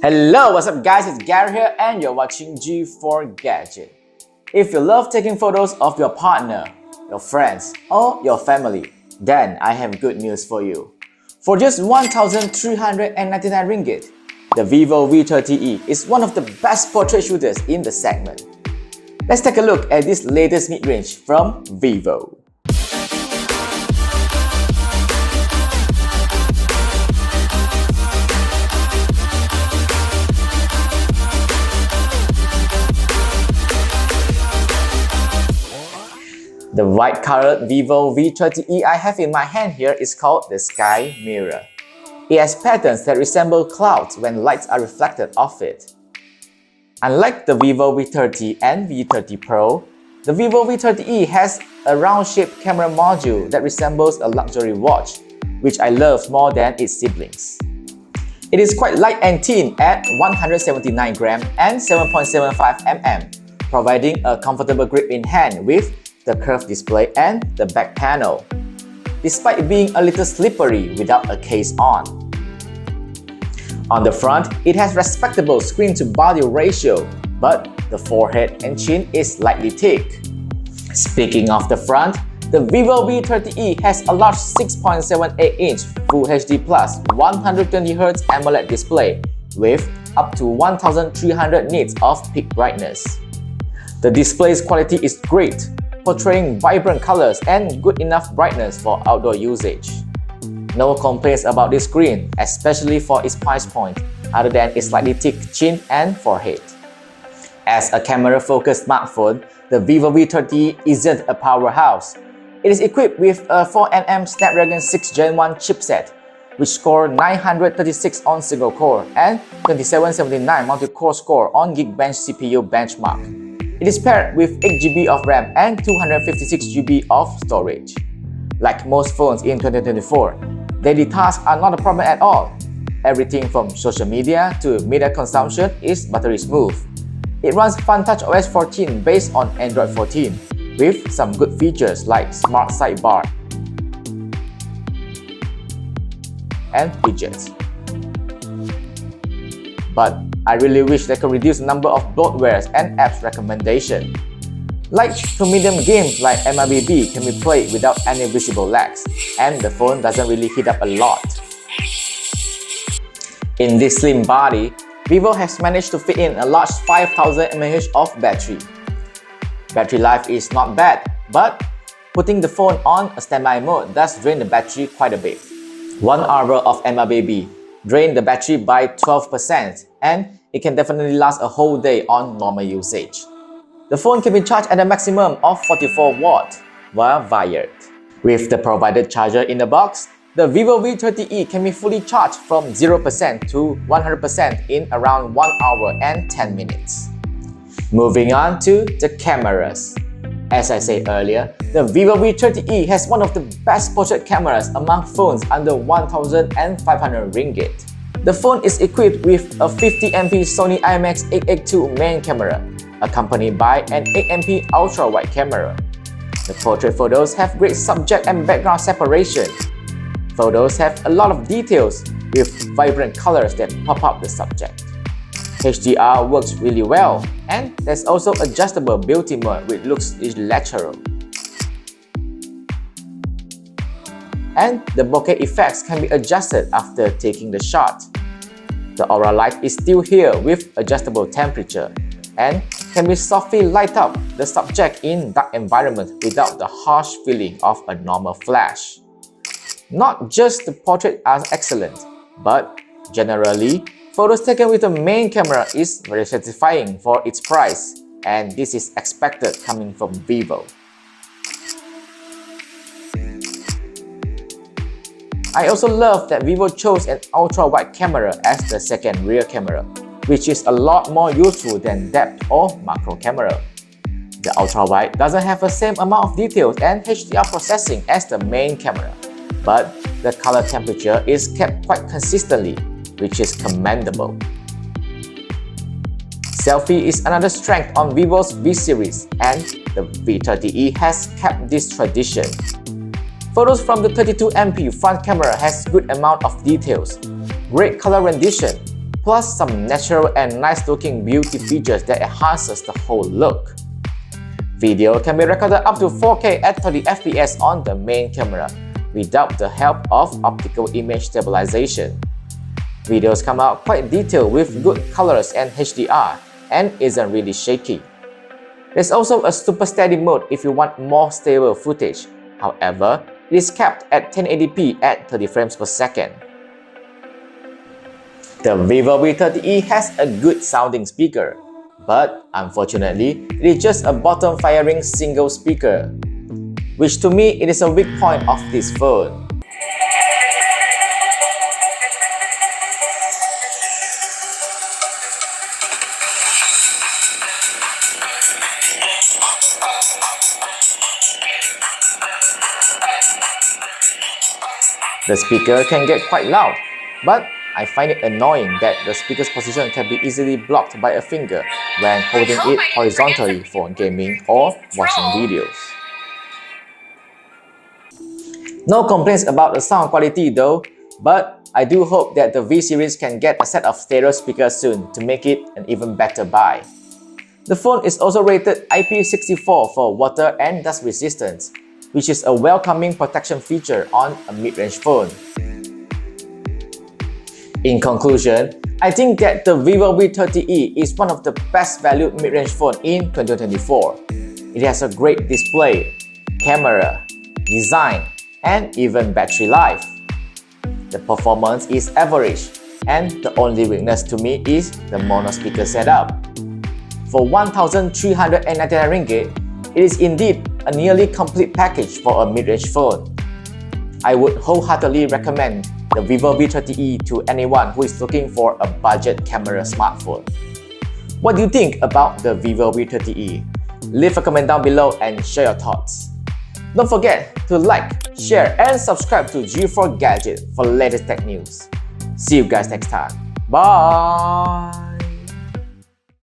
Hello, what's up guys, it's Gary here and you're watching G4 Gadget. If you love taking photos of your partner, your friends or your family, then I have good news for you. For just 1,399 ringgit, the Vivo V30e is one of the best portrait shooters in the segment. Let's take a look at this latest mid-range from Vivo. The white-colored Vivo V30e I have in my hand here is called the Sky Mirror. It has patterns that resemble clouds when lights are reflected off it. Unlike the Vivo V30 and V30 Pro, the Vivo V30e has a round-shaped camera module that resembles a luxury watch, which I love more than its siblings. It is quite light and thin at 179 gram and 7.75 mm, providing a comfortable grip in hand with the curved display and the back panel, despite being a little slippery without a case on. On the front, it has respectable screen-to-body ratio, but the forehead and chin is slightly thick. Speaking of the front, the Vivo V30e has a large 6.78-inch Full HD Plus 120Hz AMOLED display with up to 1300 nits of peak brightness. The display's quality is great, portraying vibrant colors and good enough brightness for outdoor usage. No complaints about this screen, especially for its price point, other than its slightly thick chin and forehead. As a camera-focused smartphone, the Vivo V30 isn't a powerhouse. It is equipped with a 4nm Snapdragon 6 Gen 1 chipset, which scored 936 on single core and 2779 multi-core score on Geekbench CPU benchmark. It is paired with 8GB of RAM and 256GB of storage. Like most phones in 2024, daily tasks are not a problem at all. Everything from social media to media consumption is buttery smooth. It runs FunTouch OS 14 based on Android 14, with some good features like Smart Sidebar and widgets. But I really wish they could reduce the number of bloatwares and apps recommendation. Light to medium games like MLB can be played without any visible lags, and the phone doesn't really heat up a lot. In this slim body, Vivo has managed to fit in a large 5000 mAh of battery. Battery life is not bad, but putting the phone on a standby mode does drain the battery quite a bit. 1 hour of MLB drained the battery by 12%, and it can definitely last a whole day on normal usage. The phone can be charged at a maximum of 44 watts via wired. With the provided charger in the box, the Vivo V30e can be fully charged from 0% to 100% in around 1 hour and 10 minutes. Moving on to the cameras. As I said earlier, the Vivo V30e has one of the best portrait cameras among phones under 1,500 ringgit. The phone is equipped with a 50MP Sony IMX882 main camera, accompanied by an 8MP ultra-wide camera. The portrait photos have great subject and background separation. Photos have a lot of details with vibrant colors that pop up the subject. HDR works really well, and there's also adjustable beauty mode which looks lateral. And the bokeh effects can be adjusted after taking the shot. The aura light is still here with adjustable temperature and can be softly light up the subject in dark environment without the harsh feeling of a normal flash. Not just the portrait are excellent, but generally, photos taken with the main camera is very satisfying for its price, and this is expected coming from Vivo. I also love that Vivo chose an ultra-wide camera as the second rear camera, which is a lot more useful than depth or macro camera. The ultra-wide doesn't have the same amount of details and HDR processing as the main camera, but the color temperature is kept quite consistently, which is commendable. Selfie is another strength on Vivo's V series, and the V30e has kept this tradition. Photos from the 32MP front camera has good amount of details, great color rendition, plus some natural and nice looking beauty features that enhances the whole look. Video can be recorded up to 4K at 30 FPS on the main camera without the help of optical image stabilization. Videos come out quite detailed with good colors and HDR and isn't really shaky. There's also a super steady mode if you want more stable footage. However, it is capped at 1080p at 30 frames per second. The Vivo V30e has a good sounding speaker, but unfortunately, it is just a bottom-firing single speaker, which to me it is a weak point of this phone. The speaker can get quite loud, but I find it annoying that the speaker's position can be easily blocked by a finger when holding it horizontally for gaming or watching videos. No complaints about the sound quality though, but I do hope that the V series can get a set of stereo speakers soon to make it an even better buy. The phone is also rated IP64 for water and dust resistance, which is a welcoming protection feature on a mid-range phone. In conclusion, I think that the Vivo V30e is one of the best valued mid-range phone in 2024. It has a great display, camera, design, and even battery life. The performance is average, and the only weakness to me is the mono speaker setup. For 1,399 ringgit, it is indeed a nearly complete package for a mid-range phone. I would wholeheartedly recommend the Vivo V30e to anyone who is looking for a budget camera smartphone. What do you think about the Vivo V30e? Leave a comment down below and share your thoughts. Don't forget to like, share, and subscribe to G4 Gadget for latest tech news. See you guys next time. Bye!